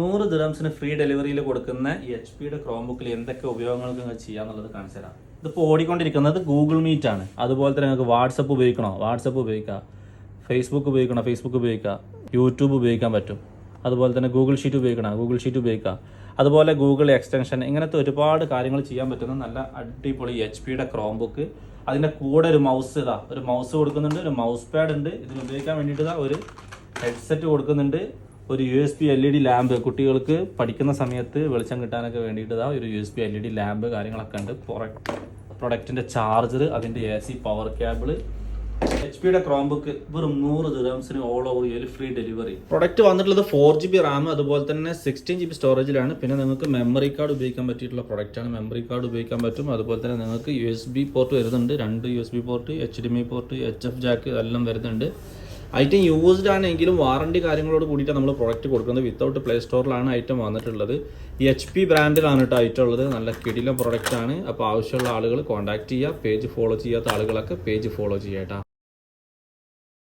100 ദിർഹംസിന് free ഡെലിവറിയിൽ കൊടുക്കുന്ന ഈ HP-യുടെ ക്രോംബുക്കിൽ എന്തൊക്കെ ഉപയോഗങ്ങൾക്ക് നിങ്ങൾക്ക് ചെയ്യാന്നുള്ളത് കാണിച്ചു തരാം. ഇതിപ്പോൾ ഓടിക്കൊണ്ടിരിക്കുന്നത് ഗൂഗിൾ മീറ്റ് ആണ്. അതുപോലെ തന്നെ നിങ്ങൾക്ക് വാട്സപ്പ് ഉപയോഗിക്കണോ, വാട്സപ്പ് ഉപയോഗിക്കാം. ഫേസ്ബുക്ക് ഉപയോഗിക്കണോ, ഫേസ്ബുക്ക് ഉപയോഗിക്കാം. യൂട്യൂബ് ഉപയോഗിക്കാൻ പറ്റും. അതുപോലെ തന്നെ ഗൂഗിൾ ഷീറ്റ് ഉപയോഗിക്കണം, ഗൂഗിൾ ഷീറ്റ് ഉപയോഗിക്കാം. അതുപോലെ ഗൂഗിൾ എക്സ്റ്റൻഷൻ, ഇങ്ങനത്തെ ഒരുപാട് കാര്യങ്ങൾ ചെയ്യാൻ പറ്റുന്ന നല്ല അടിപൊളി HP-യുടെ ക്രോംബുക്ക്. അതിൻ്റെ കൂടെ ഒരു മൗസ് ഒരു മൗസ് കൊടുക്കുന്നുണ്ട്, ഒരു മൗസ് പാഡ് ഉണ്ട്. ഇതിന് ഉപയോഗിക്കാൻ വേണ്ടിയിട്ട് ഒരു ഹെഡ്സെറ്റ് കൊടുക്കുന്നുണ്ട്. ഒരു USB LED ലാമ്പ്, കുട്ടികൾക്ക് പഠിക്കുന്ന സമയത്ത് വെളിച്ചം കിട്ടാനൊക്കെ വേണ്ടിയിട്ട് ഒരു USB LED ലാമ്പ് കാര്യങ്ങളൊക്കെ ഉണ്ട്. പ്രൊഡക്റ്റിൻ്റെ ചാർജർ, അതിൻ്റെ AC പവർ കേബിൾ. HP-യുടെ ക്രോംബുക്ക് വെറും 100 ദിർഹംസിന് ഓൾ ഓവർ ഇന്ത്യയിൽ ഫ്രീ ഡെലിവറി. പ്രൊഡക്റ്റ് വന്നിട്ടുള്ളത് 4GB റാം, അതുപോലെ തന്നെ 16GB സ്റ്റോറേജിലാണ്. പിന്നെ നിങ്ങൾക്ക് മെമ്മറി കാർഡ് ഉപയോഗിക്കാൻ പറ്റിയിട്ടുള്ള പ്രൊഡക്റ്റാണ്. മെമ്മറി കാർഡ് ഉപയോഗിക്കാൻ പറ്റും. അതുപോലെ തന്നെ നിങ്ങൾക്ക് USB പോർട്ട് വരുന്നുണ്ട്, 2 USB port, HDMI port, HF Jack എല്ലാം വരുന്നുണ്ട്. ഐറ്റം യൂസ്ഡ് ആണെങ്കിലും വാറണ്ടി കാര്യങ്ങളോട് കൂടിയിട്ട് നമ്മൾ പ്രൊഡക്റ്റ് കൊടുക്കുന്നത്. വിത്തൗട്ട് പ്ലേ സ്റ്റോറിലാണ് ഐറ്റം വന്നിട്ടുള്ളത്. ഈ HP ബ്രാൻഡിലാണ് കേട്ടോ ഐറ്റം ഉള്ളത്. നല്ല കിടിലം പ്രൊഡക്റ്റ് ആണ്. അപ്പോൾ ആവശ്യമുള്ള ആളുകൾ കോൺടാക്ട് ചെയ്യുക. പേജ് ഫോളോ ചെയ്യാത്ത ആളുകളൊക്കെ പേജ് ഫോളോ ചെയ്യാം കേട്ടോ.